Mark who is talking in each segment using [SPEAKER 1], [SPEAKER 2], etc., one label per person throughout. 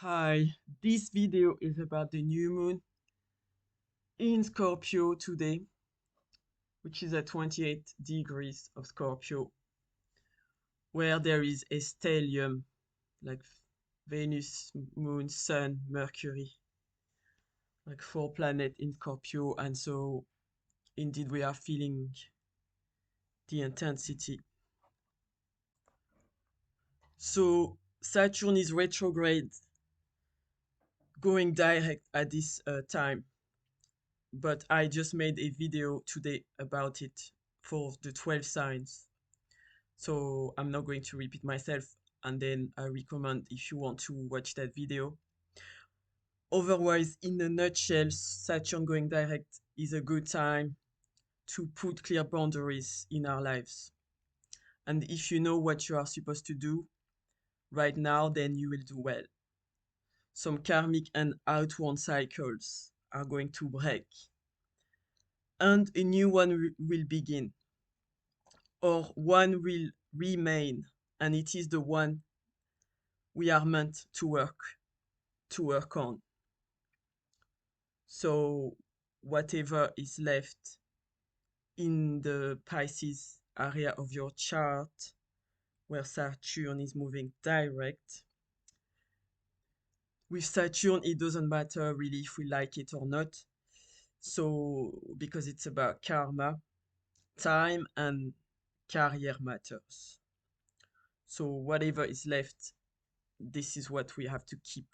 [SPEAKER 1] Hi, this video is about the new moon in Scorpio today, which is at 28 degrees of Scorpio, where there is a stellium like Venus, Moon, Sun, Mercury, like 4 planets in Scorpio, and so indeed we are feeling the intensity. So Saturn is retrograde, going direct at this time, but I just made a video today about it for the 12 signs. So I'm not going to repeat myself, and then I recommend if you want to watch that video. Otherwise, in a nutshell, Saturn going direct is a good time to put clear boundaries in our lives. And if you know what you are supposed to do right now, then you will do well. Some karmic and outward cycles are going to break, and a new one will begin, or one will remain, and it is the one we are meant to work on. So whatever is left in the Pisces area of your chart, where Saturn is moving direct, with Saturn it doesn't matter really if we like it or not. So because it's about karma, time, and career matters. So whatever is left, this is what we have to keep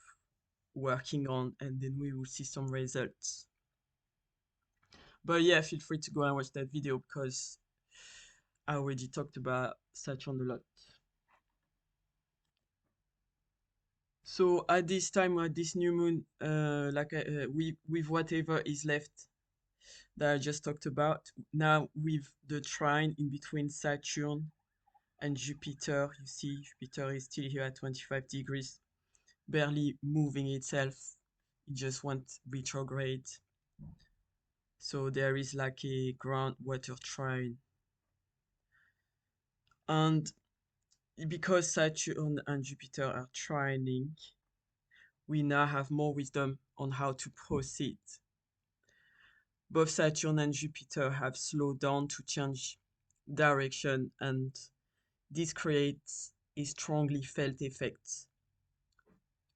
[SPEAKER 1] working on, and then we will see some results. But yeah, feel free to go and watch that video because I already talked about Saturn a lot. So at this time, at this new moon, with whatever is left that I just talked about, now with the trine in between Saturn and Jupiter, you see Jupiter is still here at 25 degrees, barely moving itself. It just went retrograde. So there is like a groundwater trine. And because Saturn and Jupiter are trining, we now have more wisdom on how to proceed. Both Saturn and Jupiter have slowed down to change direction, and this creates a strongly felt effect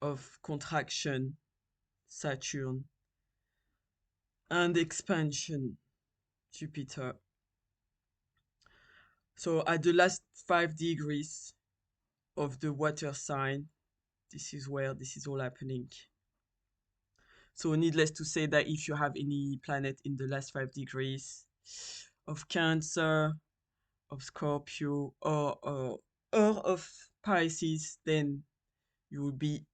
[SPEAKER 1] of contraction, Saturn, and expansion, Jupiter. So at the last 5 degrees of the water sign, this is where this is all happening. So needless to say that if you have any planet in the last 5 degrees of Cancer, of Scorpio, or of Pisces, then you'll be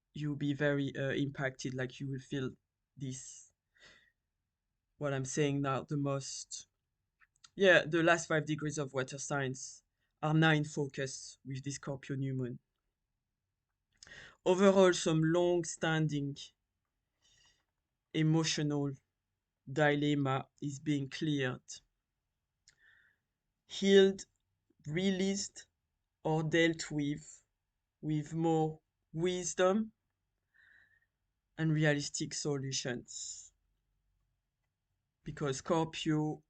[SPEAKER 1] very impacted. Like you will feel this, what I'm saying now, the most. Yeah, the last 5 degrees of water signs are now in focus with this Scorpio new moon. Overall, some long-standing emotional dilemma is being cleared, healed, released, or dealt with more wisdom and realistic solutions. Because Scorpio,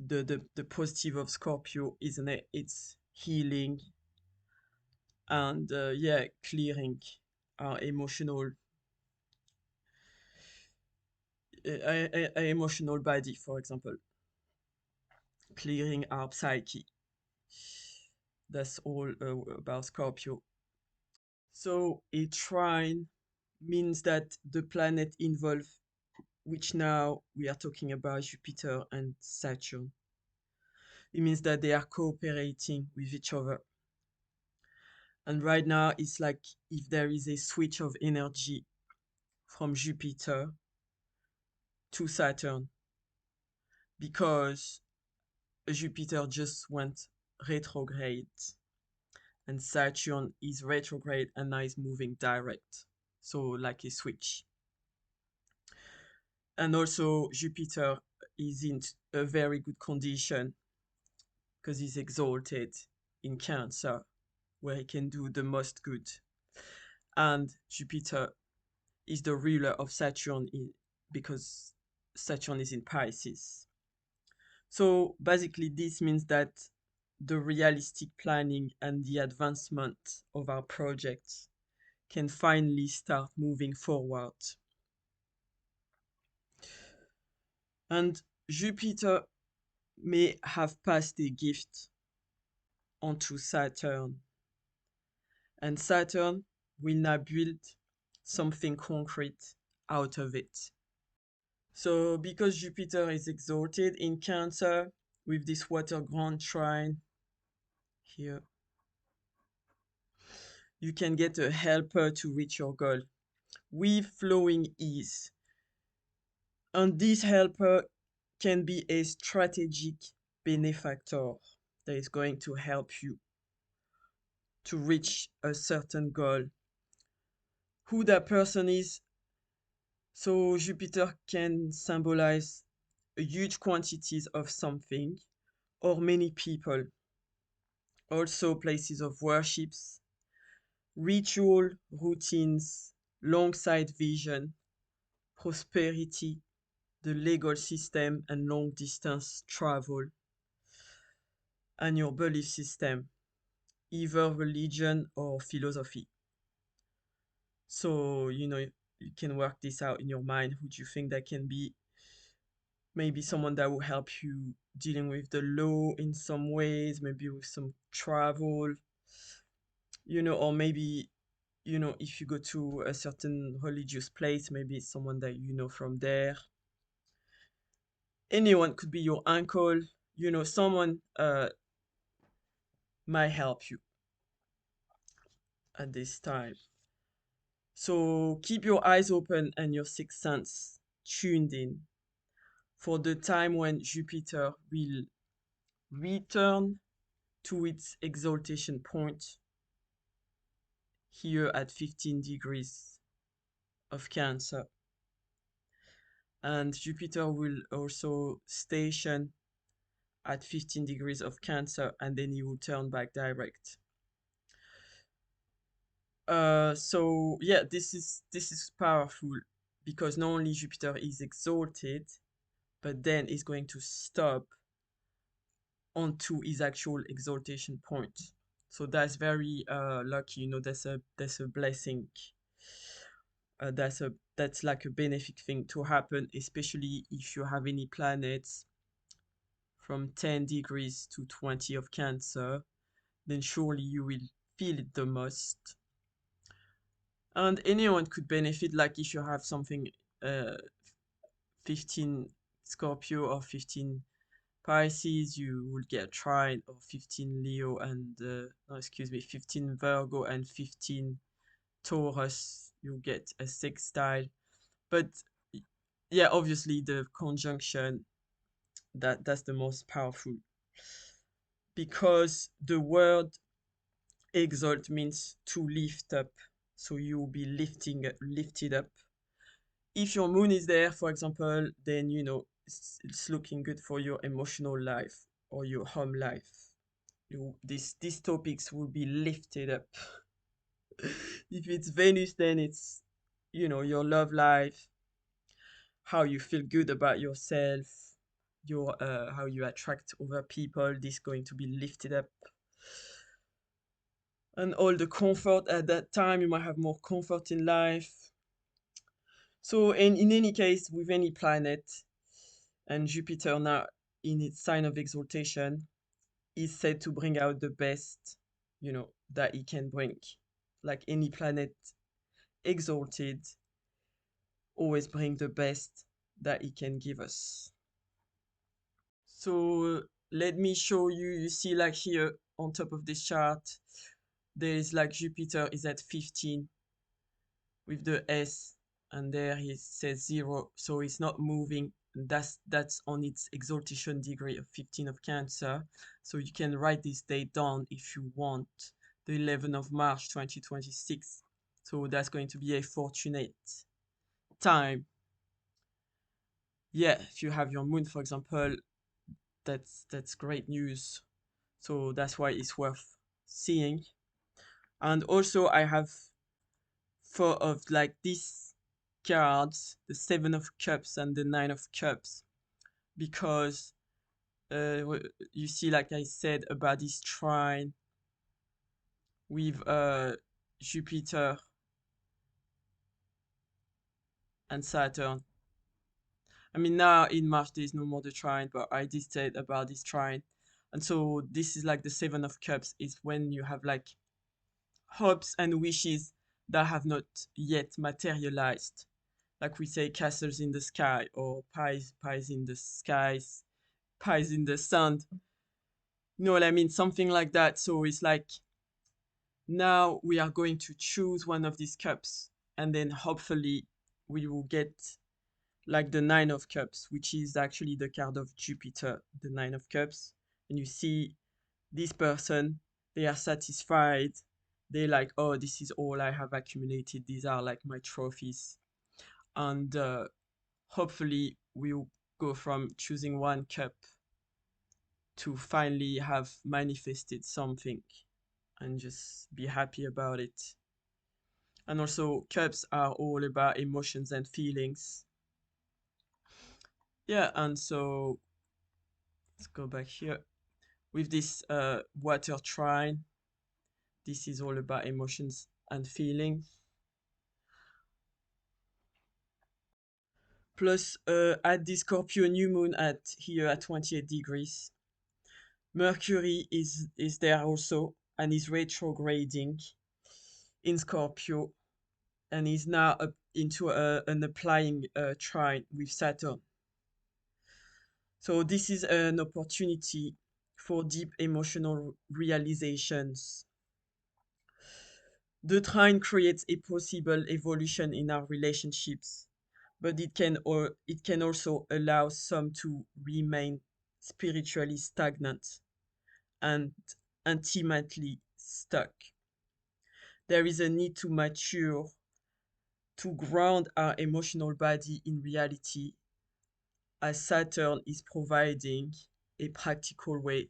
[SPEAKER 1] the positive of Scorpio, isn't it? It's healing and yeah, clearing our emotional body, for example, clearing our psyche. That's all about Scorpio. So a trine means that the planet involved, which now we are talking about Jupiter and Saturn, it means that they are cooperating with each other. And right now, it's like if there is a switch of energy from Jupiter to Saturn, because Jupiter just went retrograde and Saturn is retrograde and now is moving direct. So, like a switch. And also, Jupiter is in a very good condition because he's exalted in Cancer, where he can do the most good. and Jupiter is the ruler of Saturn because Saturn is in Pisces. So basically, this means that the realistic planning and the advancement of our projects can finally start moving forward. And Jupiter may have passed a gift onto Saturn, and Saturn will now build something concrete out of it. So, because Jupiter is exalted in Cancer with this water grand trine here, you can get a helper to reach your goal with flowing ease. And this helper can be a strategic benefactor that is going to help you to reach a certain goal. Who that person is, so Jupiter can symbolize a huge quantities of something or many people, also places of worships, ritual, routines, long sight vision, prosperity, the legal system, and long distance travel, and your belief system, either religion or philosophy. So, you can work this out in your mind. Who do you think that can be? Maybe someone that will help you dealing with the law in some ways, maybe with some travel, or maybe, if you go to a certain religious place, maybe it's someone that you know from there. Anyone could be your uncle, someone might help you at this time. So keep your eyes open and your sixth sense tuned in for the time when Jupiter will return to its exaltation point here at 15 degrees of Cancer. And Jupiter will also station at 15 degrees of Cancer, and then he will turn back direct. So yeah, this is powerful because not only Jupiter is exalted, but then is going to stop onto his actual exaltation point. So that's very lucky, that's a blessing. That's like a benefic thing to happen, especially if you have any planets from 10 degrees to 20 of Cancer, then surely you will feel it the most. And anyone could benefit, like if you have something 15 Scorpio or 15 Pisces, you will get Trine, or 15 Leo and, no, excuse me, 15 Virgo and 15 Taurus, you get a sextile. But yeah, obviously the conjunction, that's the most powerful, because the word exalt means to lift up. So you will be lifted up. If your moon is there, for example, then it's looking good for your emotional life or your home life. These topics will be lifted up. If it's Venus, then it's your love life, how you feel good about yourself, your how you attract other people. This is going to be lifted up. And all the comfort at that time, you might have more comfort in life. So, and in any case, with any planet, and Jupiter now in its sign of exaltation is said to bring out the best, that it can bring. Like any planet exalted, always bring the best that it can give us. So let me show you. You see, like here on top of this chart, there is like Jupiter is at 15 with the S, and there he says 0, so it's not moving. That's on its exaltation degree of 15 of Cancer. So you can write this date down if you want, the 11th of March 2026. So that's going to be a fortunate time. Yeah, if you have your moon, for example, that's great news. So that's why it's worth seeing. And also I have of like these cards, the Seven of Cups and the Nine of Cups, because you see, like I said, about this trine with Jupiter and Saturn. I mean, now in March there's no more the trine, but I did say about this trine. And so this is like the Seven of Cups is when you have like hopes and wishes that have not yet materialized. Like we say, castles in the sky or pies in the skies, pies in the sand. You know what I mean? Something like that. So it's like now we are going to choose one of these cups, and then hopefully we will get like the Nine of Cups, which is actually the card of Jupiter, the Nine of Cups. And you see this person, they are satisfied. They like, oh, this is all I have accumulated. These are like my trophies. And hopefully we'll go from choosing one cup to finally have manifested something and just be happy about it. And also, cups are all about emotions and feelings. Yeah, and so let's go back here with this water trine. This is all about emotions and feelings. Plus, at the Scorpio new moon at here at 28 degrees, Mercury is there also and is retrograding in Scorpio and is now up into an applying trine with Saturn. So this is an opportunity for deep emotional realizations. The trine creates a possible evolution in our relationships, but it can also allow some to remain spiritually stagnant and intimately stuck. There is a need to mature, to ground our emotional body in reality, as Saturn is providing a practical way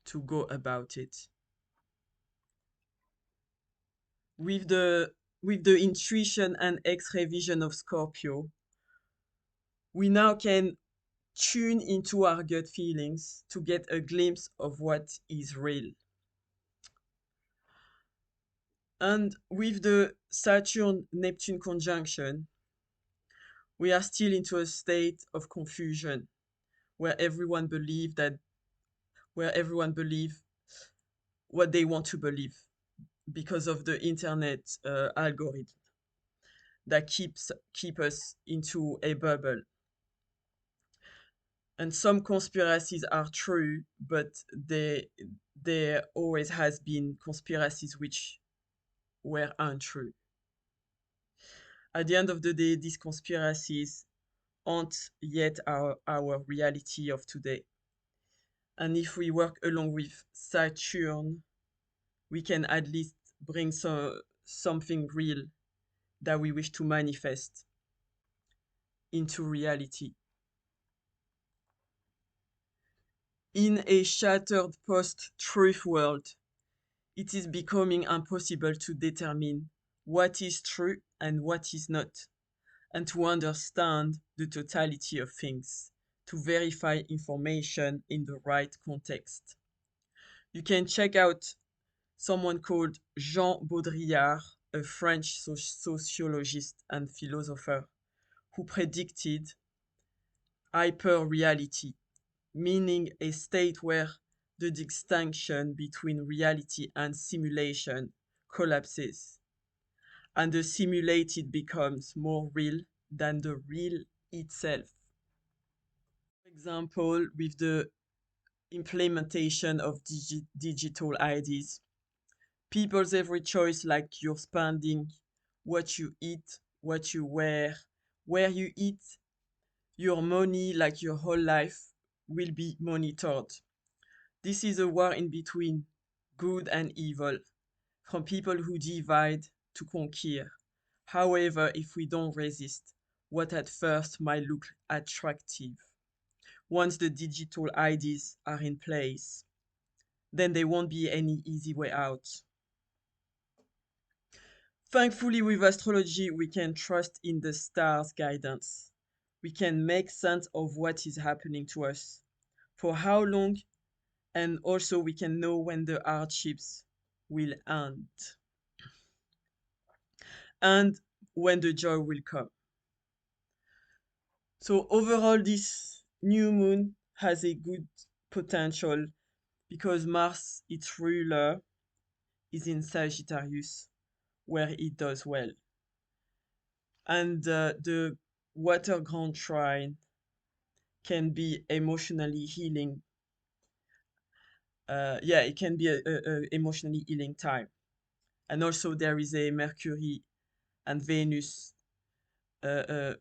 [SPEAKER 1] to go about it. With the intuition and X-ray vision of Scorpio, we now can tune into our gut feelings to get a glimpse of what is real. And with the Saturn Neptune conjunction, we are still into a state of confusion where everyone believe what they want to believe because of the internet algorithm that keep us into a bubble. And some conspiracies are true, but there always has been conspiracies which were untrue. At the end of the day, these conspiracies aren't yet our reality of today. And if we work along with Saturn, we can at least bring something real that we wish to manifest into reality. In a shattered post-truth world, it is becoming impossible to determine what is true and what is not, and to understand the totality of things, to verify information in the right context. You can check out someone called Jean Baudrillard, a French sociologist and philosopher, who predicted hyperreality, meaning a state where the distinction between reality and simulation collapses, and the simulated becomes more real than the real itself. For example, with the implementation of digital IDs, people's every choice, like your spending, what you eat, what you wear, where you eat, your money, like your whole life, will be monitored. This is a war in between good and evil, from people who divide to conquer. However, if we don't resist what at first might look attractive, once the digital IDs are in place, then there won't be any easy way out. Thankfully, with astrology, we can trust in the stars' guidance. We can make sense of what is happening to us, for how long, and also we can know when the hardships will end and when the joy will come. So overall, this new moon has a good potential because Mars, its ruler, is in Sagittarius, where it does well. And the water ground trine can be emotionally healing. Yeah, it can be a emotionally healing time. And also there is a Mercury and Venus uh, uh,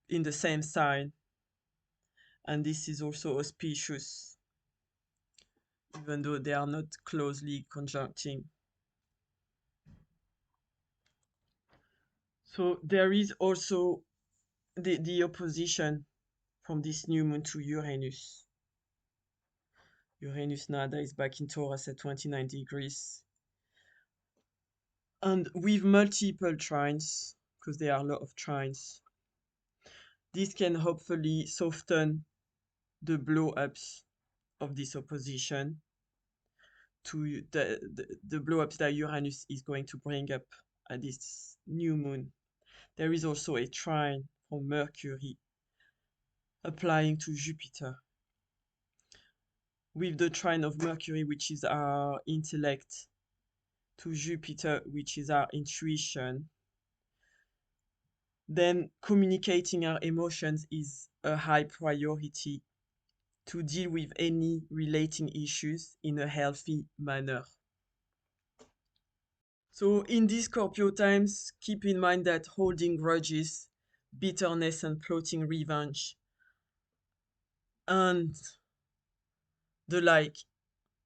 [SPEAKER 1] in the same sign, and this is also auspicious, even though they are not closely conjuncting. So there is also the opposition from this new moon to Uranus. Uranus Nada is back in Taurus at 29 degrees. And with multiple trines, because there are a lot of trines, this can hopefully soften the blow-ups of this opposition to the blow-ups that Uranus is going to bring up at this new moon. There is also a trine from Mercury applying to Jupiter. With the trine of Mercury, which is our intellect, to Jupiter, which is our intuition, then communicating our emotions is a high priority to deal with any relating issues in a healthy manner. So in these Scorpio times, keep in mind that holding grudges, bitterness and plotting revenge, and the like,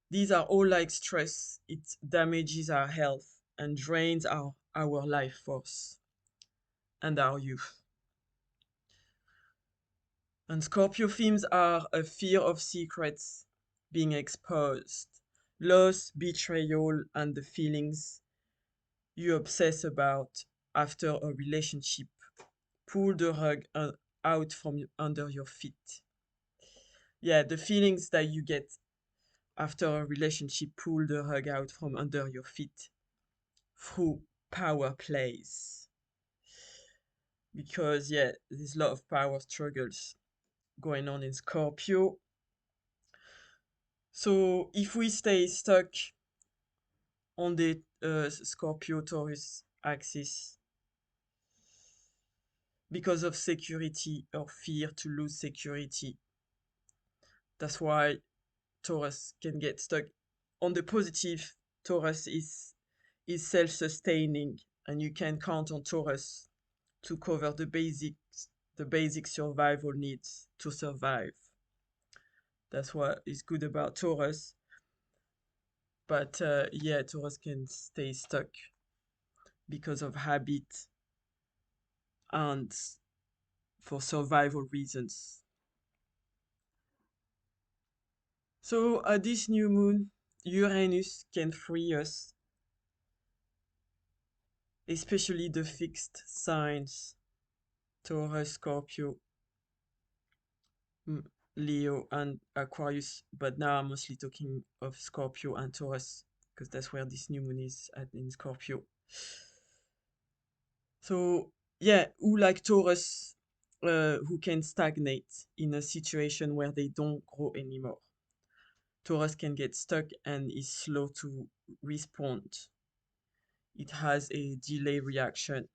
[SPEAKER 1] these are all like stress. It damages our health and drains our life force and our youth. And Scorpio themes are a fear of secrets being exposed, loss, betrayal, and the feelings you obsess about after a relationship pull the rug out from under your feet. Yeah, the feelings that you get after a relationship pull the rug out from under your feet through power plays. Because, yeah, there's a lot of power struggles going on in Scorpio. So, if we stay stuck on the Scorpio Taurus axis because of security or fear to lose security, that's why Taurus can get stuck. On the positive, Taurus is self-sustaining, and you can count on Taurus to cover the basic survival needs to survive. That's what is good about Taurus. But yeah, Taurus can stay stuck because of habit and for survival reasons. So at this new moon, Uranus can free us, especially the fixed signs Taurus, Scorpio, Leo, and Aquarius. But now I'm mostly talking of Scorpio and Taurus because that's where this new moon is in Scorpio. So yeah, who like Taurus, who can stagnate in a situation where they don't grow anymore. Taurus can get stuck and is slow to respond. It has a delay reaction.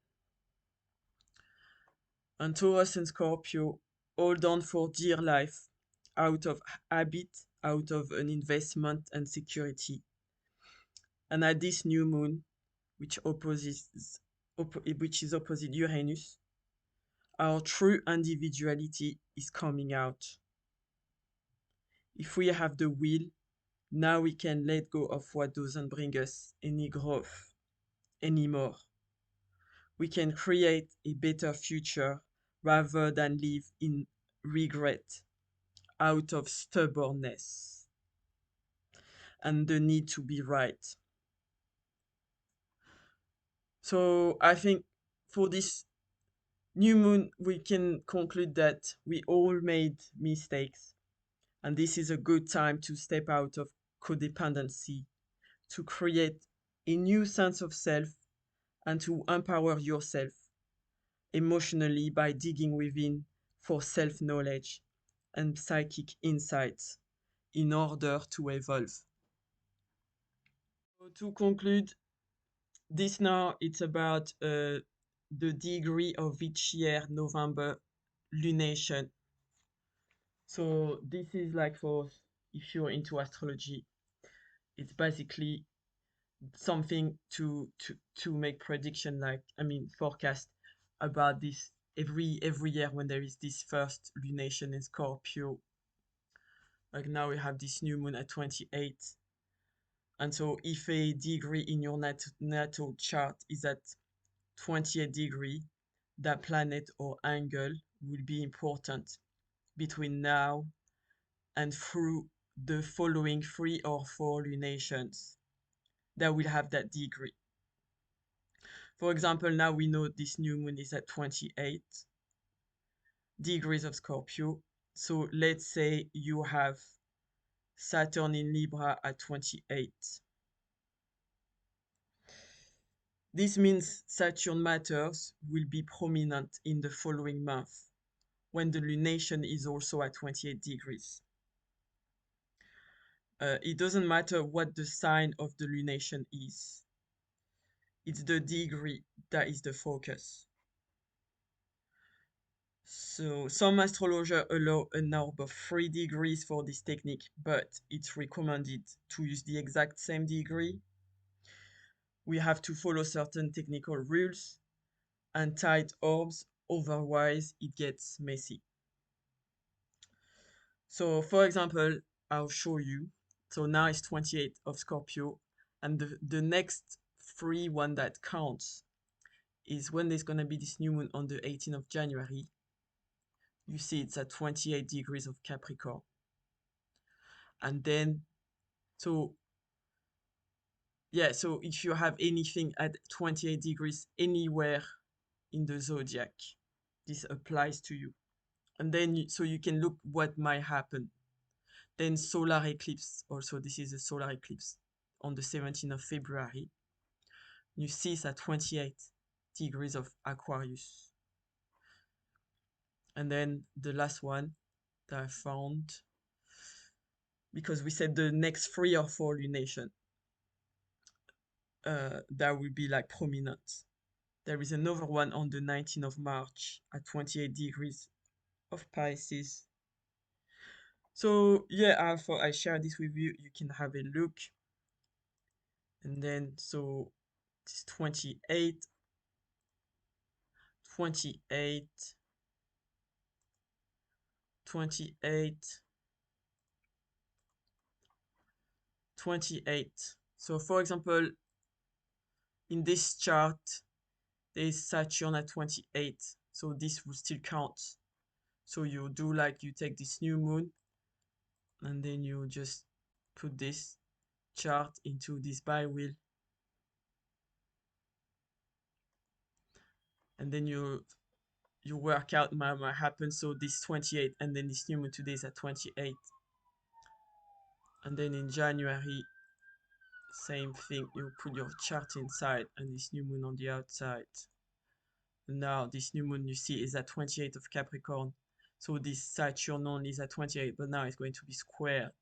[SPEAKER 1] And Taurus and Scorpio hold on for dear life, out of habit, out of an investment and security. And at this new moon, which is opposite Uranus, our true individuality is coming out. If we have the will, now we can let go of what doesn't bring us any growth anymore. We can create a better future rather than live in regret out of stubbornness and the need to be right. So I think for this new moon, we can conclude that we all made mistakes, and this is a good time to step out of codependency, to create a new sense of self, and to empower yourself emotionally by digging within for self knowledge and psychic insights in order to evolve. So to conclude, this now it's about the degree of each year November lunation. So this is like for if you're into astrology, it's basically something to make prediction, like I mean forecast about this every year when there is this first lunation in Scorpio. Like now we have this new moon at 28, and so if a degree in your natal chart is at 28 degree, that planet or angle will be important between now and through the following 3 or 4 lunations that will have that degree. For example, now we know this new moon is at 28 degrees of Scorpio. So let's say you have Saturn in Libra at 28. This means Saturn matters will be prominent in the following month when the lunation is also at 28 degrees. It doesn't matter what the sign of the lunation is. It's the degree that is the focus. So some astrologers allow an orb of 3 degrees for this technique, but it's recommended to use the exact same degree. We have to follow certain technical rules and tight orbs, otherwise it gets messy. So for example, I'll show you. So now it's 28 of Scorpio, and the next 1 that counts is when there's going to be this new moon on the 18th of January. You see it's at 28 degrees of Capricorn. And then, so yeah, so if you have anything at 28 degrees anywhere in the zodiac, this applies to you. And then, so you can look what might happen. Then solar eclipse, also this is a solar eclipse on the 17th of February. You see it's at 28 degrees of Aquarius. And then the last one that I found, because we said the next 3 or 4 lunation, that will be like prominent. There is another one on the 19th of March at 28 degrees of Pisces. So yeah, I thought I share this with you. You can have a look. And then so it's 28, 28, 28, 28. So for example, in this chart, there is Saturn at 28. So this will still count. So you do like you take this new moon and then you just put this chart into this bi wheel, and then you work out what happens. So this 28, and then this new moon today is at 28, and then in January same thing, you put your chart inside and this new moon on the outside. Now this new moon you see is at 28 of Capricorn, so this Saturn only is at 28, but now it's going to be squared.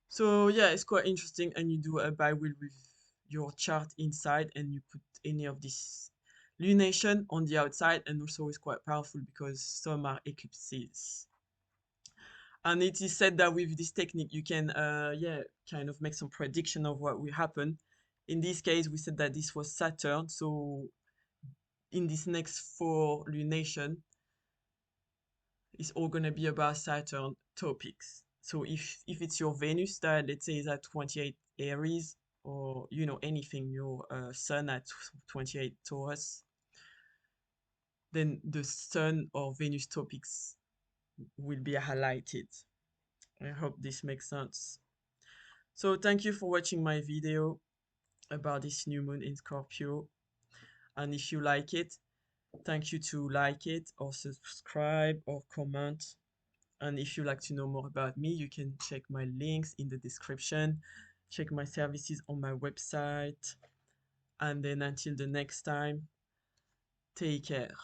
[SPEAKER 1] So yeah, it's quite interesting, and you do a bi-wheel with your chart inside and you put any of this lunation on the outside, and also it's quite powerful because some are eclipses. And it is said that with this technique you can yeah, kind of make some prediction of what will happen. In this case we said that this was Saturn, so in this next 4 lunation it's all gonna be about Saturn topics. So if it's your Venus that let's say is at 28 Aries, or you know anything, your Sun at 28 Taurus, then the Sun or Venus topics will be highlighted. I hope this makes sense. So thank you for watching my video. about this new moon in Scorpio. And if you like it, thank you to like it or subscribe or comment. And if you like to know more about me, you can check my links in the description, check my services on my website. And then until the next time, take care.